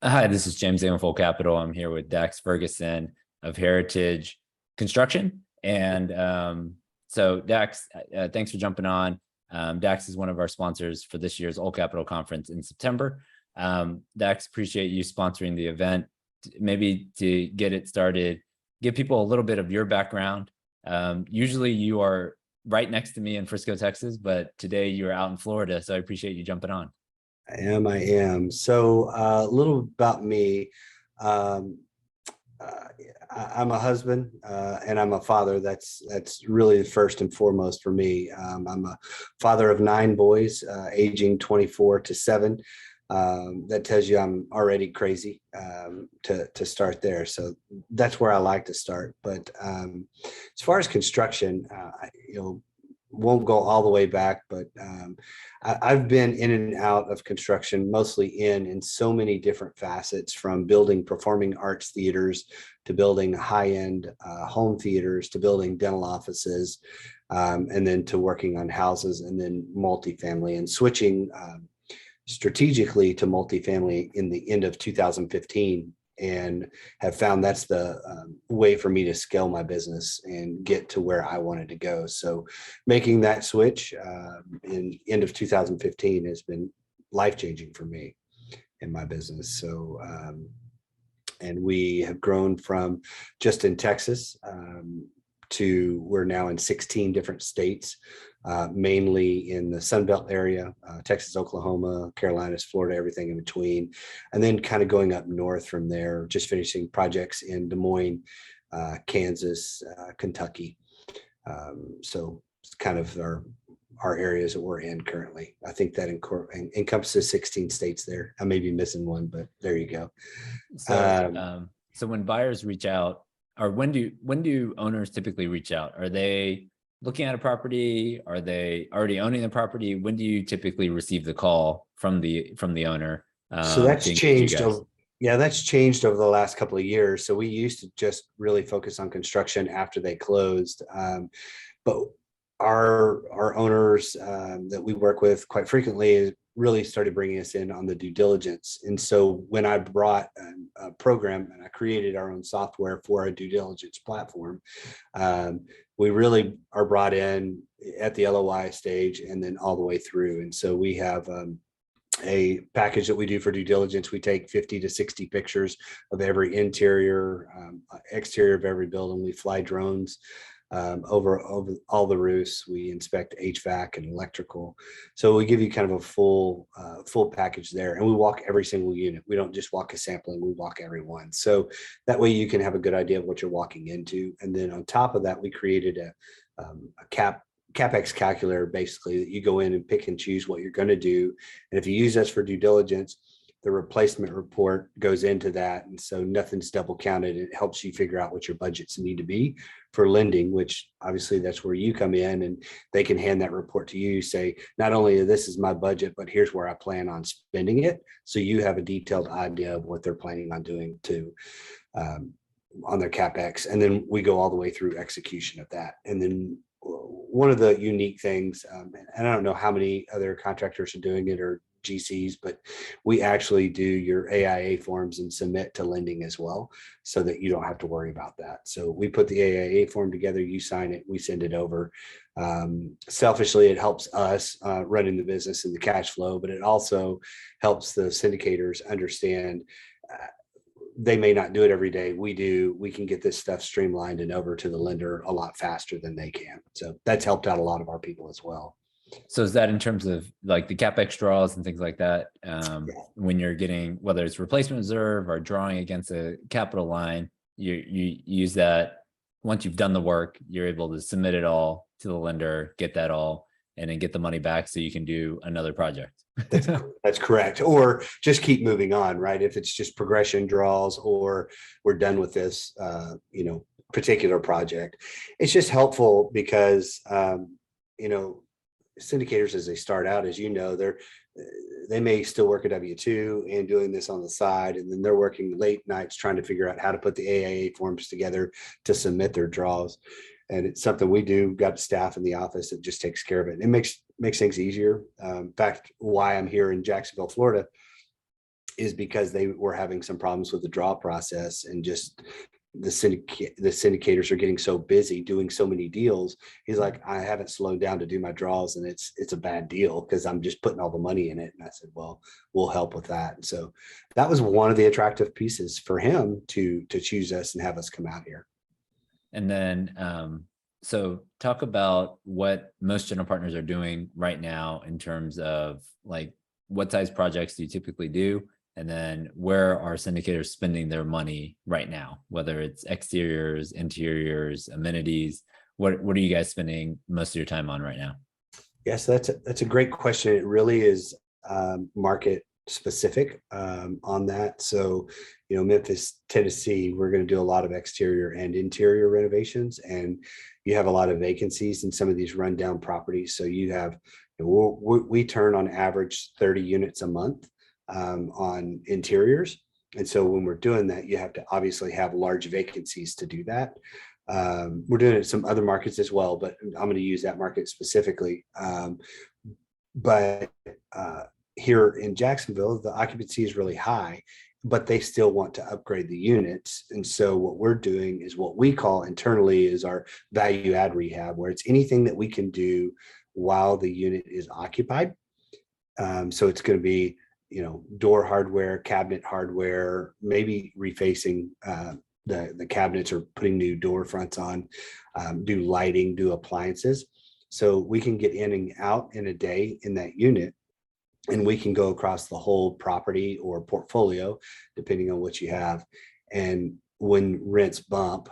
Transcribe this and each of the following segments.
Hi, this is James Aon Full Capital. I'm here with Dax Ferguson of Heritage Construction. And Dax, thanks for jumping on. Dax is one of our sponsors for this year's All Capital Conference in September. Dax, appreciate you sponsoring the event. Maybe to get it started, give people a little bit of your background. Usually you are right next to me in Frisco, Texas, but today you're out in Florida, so I appreciate you jumping on. I am. So a little about me. Um, I'm a husband and I'm a father. That's really first and foremost for me. I'm a father of 9 boys, aging 24 to 7. That tells you I'm already crazy to start there. So that's where I like to start. But as far as construction, won't go all the way back, but I've been in and out of construction, mostly in so many different facets, from building performing arts theaters to building high-end home theaters to building dental offices, and then to working on houses and then multifamily and switching strategically to multifamily in the end of 2015, and have found that's the way for me to scale my business and get to where I wanted to go. So making that switch in end of 2015 has been life-changing for me in my business. And we have grown from just in Texas to we're now in 16 different states, mainly in the Sun Belt area, Texas, Oklahoma, Carolinas, Florida, everything in between. And then kind of going up north from there, just finishing projects in Des Moines, Kansas, Kentucky. So it's kind of our areas that we're in currently. I think that encompasses 16 states there. I may be missing one, but there you go. So when buyers reach out, or when do owners typically reach out? Are they looking at a property? Are they already owning the property? When do you typically receive the call from the owner? So that's to engage you changed. guys? Yeah, that's changed over the last couple of years. So we used to just really focus on construction after they closed. But our owners that we work with quite frequently really started bringing us in on the due diligence. And so when I brought a program and I created our own software for a due diligence platform, we really are brought in at the LOI stage and then all the way through. And so we have a package that we do for due diligence. We take 50 to 60 pictures of every interior, exterior of every building. We fly drones over all the roofs. We inspect HVAC and electrical. So we give you kind of a full package there, and we walk every single unit. We don't just walk a sampling, we walk every one. So that way you can have a good idea of what you're walking into. And then on top of that, we created a CapEx calculator, basically, that you go in and pick and choose what you're going to do. And if you use us for due diligence, the replacement report goes into that. And so nothing's double counted. It helps you figure out what your budgets need to be for lending, which obviously that's where you come in, and they can hand that report to you, say, not only this is my budget, but here's where I plan on spending it. So you have a detailed idea of what they're planning on doing on their CapEx. And then we go all the way through execution of that. And then one of the unique things, and I don't know how many other contractors are doing it or GCs, but we actually do your AIA forms and submit to lending as well, so that you don't have to worry about that. So we put the AIA form together, you sign it, we send it over. Selfishly, it helps us running the business and the cash flow, but it also helps the syndicators understand they may not do it every day. We do. We can get this stuff streamlined and over to the lender a lot faster than they can. So that's helped out a lot of our people as well. So is that in terms of like the CapEx draws and things like that? When you're getting, whether it's replacement reserve or drawing against a capital line, you use that. Once you've done the work, you're able to submit it all to the lender, get that all, and then get the money back so you can do another project. That's correct. Or just keep moving on, right? If it's just progression draws, or we're done with this, particular project, it's just helpful because, syndicators, as they start out, as they may still work a W-2 and doing this on the side, and then they're working late nights trying to figure out how to put the AIA forms together to submit their draws. And it's something we do. We've got staff in the office that just takes care of it. It makes things easier. In fact, why I'm here in Jacksonville, Florida, is because they were having some problems with the draw process, and just the syndicators are getting so busy doing so many deals. He's like, I haven't slowed down to do my draws, and it's a bad deal because I'm just putting all the money in it. And I said, well, we'll help with that. And so that was one of the attractive pieces for him to choose us and have us come out here. And then, so talk about what most general partners are doing right now in terms of like, what size projects do you typically do? And then where are syndicators spending their money right now, whether it's exteriors, interiors, amenities? What are you guys spending most of your time on right now? Yes, that's a great question. It really is market specific on that. So, Memphis, Tennessee, we're going to do a lot of exterior and interior renovations, and you have a lot of vacancies in some of these rundown properties. So you have, we turn on average 30 units a month on interiors. And so when we're doing that, you have to obviously have large vacancies to do that. We're doing it in some other markets as well, but I'm going to use that market specifically. But here in Jacksonville, the occupancy is really high, but they still want to upgrade the units. And so what we're doing is what we call internally is our value add rehab, where it's anything that we can do while the unit is occupied. So it's going to be, door hardware, cabinet hardware, maybe refacing the cabinets or putting new door fronts on, do lighting, do appliances. So we can get in and out in a day in that unit, and we can go across the whole property or portfolio, depending on what you have. And when rents bump,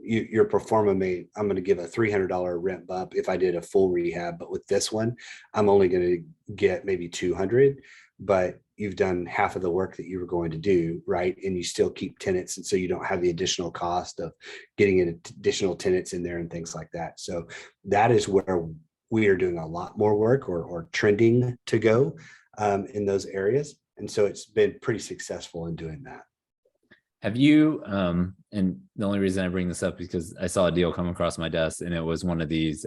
your pro forma I'm going to give a $300 rent bump if I did a full rehab, but with this one, I'm only going to get maybe 200, but you've done half of the work that you were going to do, right? And you still keep tenants. And so you don't have the additional cost of getting additional tenants in there and things like that. So that is where we are doing a lot more work or trending to go in those areas. And so it's been pretty successful in doing that. Have you, and the only reason I bring this up is because I saw a deal come across my desk, and it was one of these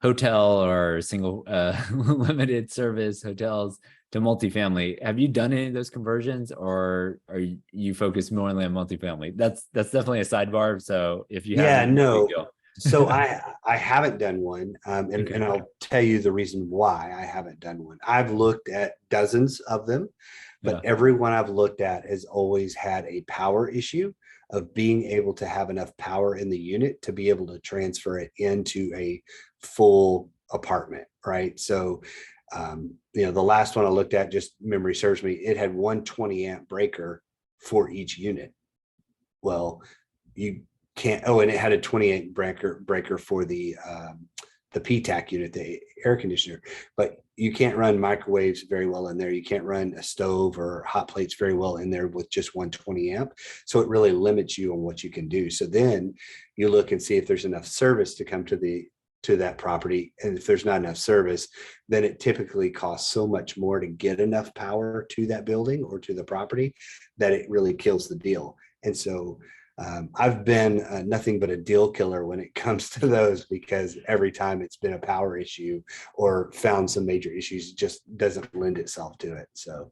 hotel or single limited service hotels to multifamily. Have you done any of those conversions, or are you focused more on multifamily? That's definitely a sidebar. So if you have, no. So I haven't done one, and I'll tell you the reason why I haven't done one. I've looked at dozens of them, but every one I've looked at has always had a power issue of being able to have enough power in the unit to be able to transfer it into a full apartment, right? So, the last one I looked at, just memory serves me, it had 120 amp breaker for each unit. Well, you can't, and it had a 28 breaker for the PTAC unit, the air conditioner, but you can't run microwaves very well in there. You can't run a stove or hot plates very well in there with just 120 amp. So it really limits you on what you can do. So then you look and see if there's enough service to come to that property. And if there's not enough service, then it typically costs so much more to get enough power to that building or to the property that it really kills the deal. And so I've been nothing but a deal killer when it comes to those, because every time it's been a power issue or found some major issues, it just doesn't lend itself to it. So,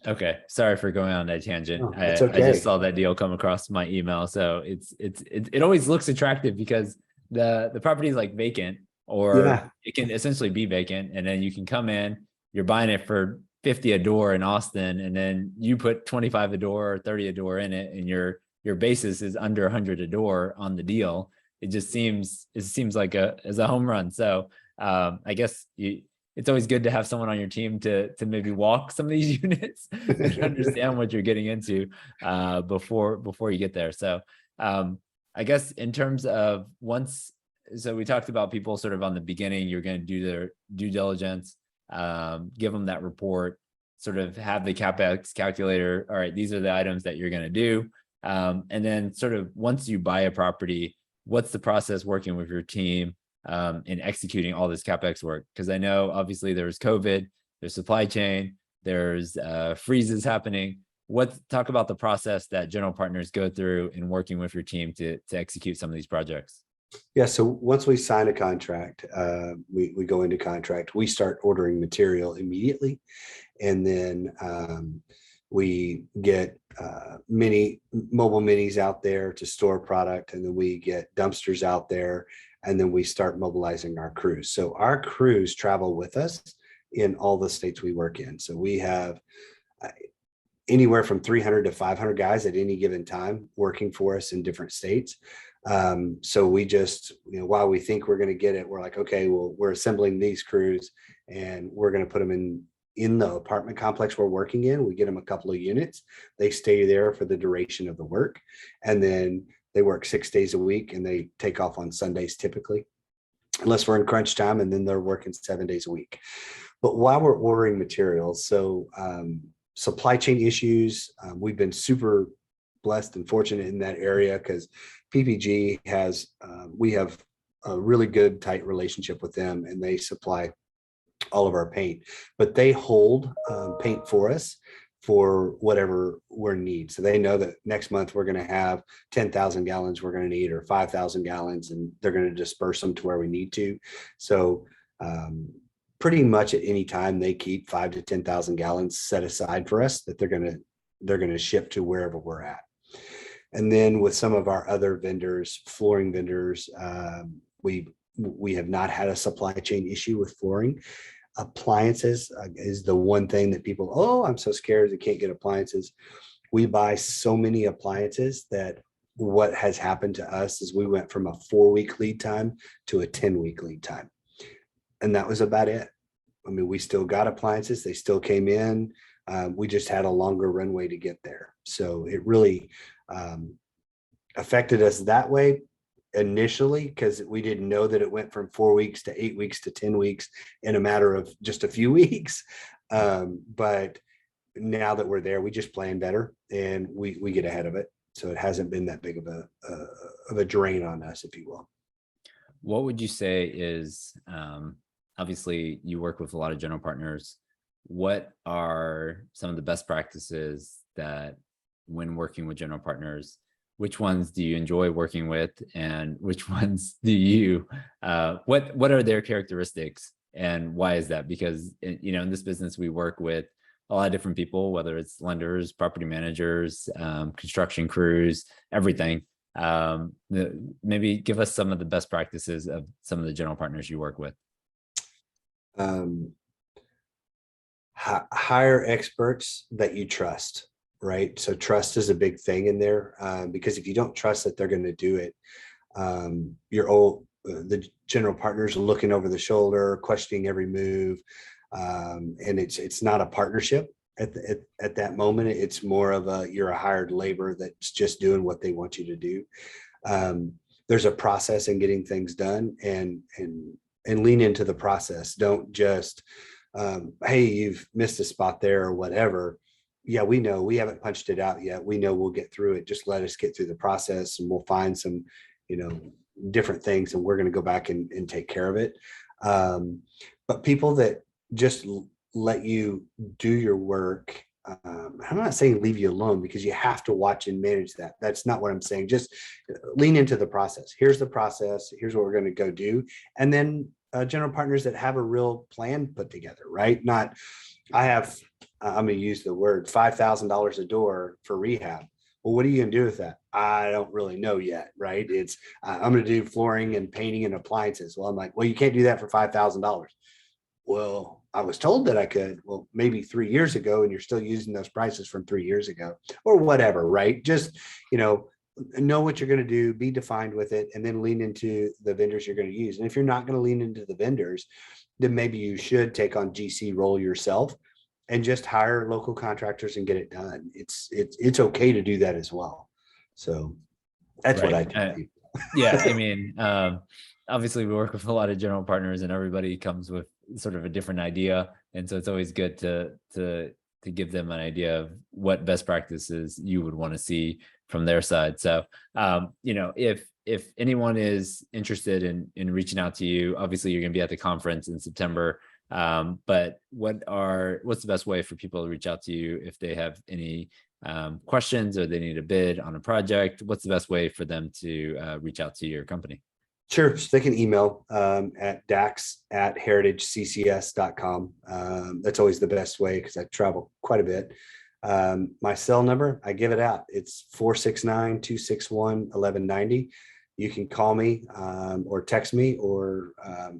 okay, sorry for going on that tangent. Oh, it's okay. I just saw that deal come across my email, so it always looks attractive because the property is like vacant, or it can essentially be vacant, and then you can come in, you're buying it for 50 a door in Austin, and then you put 25 a door or 30 a door in it, and your basis is under 100 a door on the deal. It seems like as a home run. So I guess it's always good to have someone on your team to maybe walk some of these units and understand what you're getting into before you get there. So I guess in terms of so we talked about people sort of on the beginning, you're going to do their due diligence, give them that report, sort of have the CapEx calculator. All right, these are the items that you're going to do. And then sort of once you buy a property, what's the process working with your team in executing all this CapEx work? Because I know obviously there's COVID, there's supply chain, there's freezes happening. Talk about the process that general partners go through in working with your team to execute some of these projects. Yeah. So once we sign a contract, we go into contract, we start ordering material immediately. And then We get mobile minis out there to store product, and then we get dumpsters out there, and then we start mobilizing our crews. So our crews travel with us in all the states we work in. So we have anywhere from 300 to 500 guys at any given time working for us in different states. So we just, while we think we're going to get it, we're like, okay, well, we're assembling these crews and we're going to put them in the apartment complex we're working in. We get them a couple of units. They stay there for the duration of the work. And then they work 6 days a week and they take off on Sundays typically, unless we're in crunch time, and then they're working 7 days a week. But while we're ordering materials, so supply chain issues, we've been super blessed and fortunate in that area because PPG has, we have a really good tight relationship with them, and they supply all of our paint, but they hold paint for us for whatever we're need. So they know that next month we're going to have 10,000 gallons we're going to need, or 5,000 gallons, and they're going to disperse them to where we need to. So pretty much at any time they keep 5,000 to 10,000 gallons set aside for us that they're going to ship to wherever we're at. And then with some of our other vendors, flooring vendors, we have not had a supply chain issue with flooring. Appliances is the one thing that people, oh, I'm so scared they can't get appliances. We buy so many appliances that what has happened to us is we went from a 4-week lead time to a 10-week lead time. And that was about it. I mean, we still got appliances. They still came in. We just had a longer runway to get there. So it really affected us that way initially, because we didn't know that it went from 4 weeks to 8 weeks to 10 weeks in a matter of just a few weeks. But now that we're there, we just plan better and we get ahead of it. So it hasn't been that big of a drain on us, if you will. What would you say is, obviously you work with a lot of general partners. What are some of the best practices that when working with general partners, which ones do you enjoy working with, and which ones do you, what are their characteristics and why is that? Because, in this business, we work with a lot of different people, whether it's lenders, property managers, construction crews, everything. Maybe give us some of the best practices of some of the general partners you work with. Hire experts that you trust, right? So trust is a big thing in there, because if you don't trust that they're going to do it, the general partners are looking over the shoulder, questioning every move, and it's not a partnership at that moment. It's more of you're a hired labor that's just doing what they want you to do. There's a process in getting things done, and lean into the process. Don't just hey, you've missed a spot there or whatever. Yeah, we know we haven't punched it out yet. We know we'll get through it. Just let us get through the process and we'll find some, different things, and we're going to go back and take care of it. But people that just let you do your work, I'm not saying leave you alone, because you have to watch and manage that. That's not what I'm saying. Just lean into the process. Here's the process. Here's what we're going to go do. And then general partners that have a real plan put together, right? Not, I'm going to use the word $5,000 a door for rehab. Well, what are you going to do with that? I don't really know yet, right? It's I'm going to do flooring and painting and appliances. Well, I'm like, well, you can't do that for $5,000. Well, I was told that I could. Well, maybe 3 years ago, and you're still using those prices from 3 years ago, or whatever, right? Just, know what you're going to do, be defined with it, and then lean into the vendors you're going to use. And if you're not going to lean into the vendors, then maybe you should take on GC role yourself and just hire local contractors and get it done. It's okay to do that as well. So that's Right. what I do. Yeah, I mean, obviously we work with a lot of general partners, and everybody comes with sort of a different idea, and so it's always good to give them an idea of what best practices you would want to see from their side. So, if anyone is interested in reaching out to you, obviously you're going to be at the conference in September. But what's the best way for people to reach out to you if they have any questions or they need a bid on a project? What's the best way for them to reach out to your company? Sure. So they can email at dax@heritageccs.com. That's always the best way, because I travel quite a bit. My cell number, I give it out. It's 469-261-1190. You can call me or text me or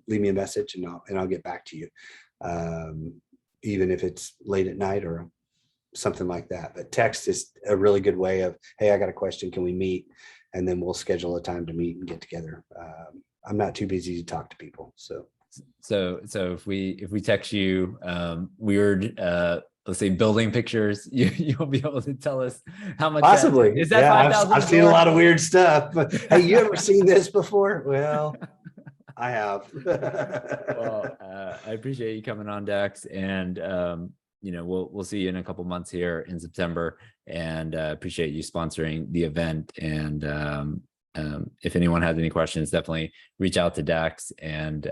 leave me a message, and I'll get back to you, even if it's late at night or something like that. But text is a really good way of, hey, I got a question, can we meet? And then we'll schedule a time to meet and get together. I'm not too busy to talk to people. So if we text you weird let's say building pictures, you'll be able to tell us how much possibly is that yeah, 5,000? I've seen a lot of weird stuff, but hey, you ever seen this before? Well, I have. Well, I appreciate you coming on, Dax, and we'll see you in a couple months here in September, and appreciate you sponsoring the event. And if anyone has any questions, definitely reach out to Dax and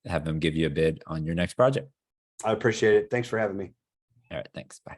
have them give you a bid on your next project. I appreciate it. Thanks for having me. All right, thanks. Bye.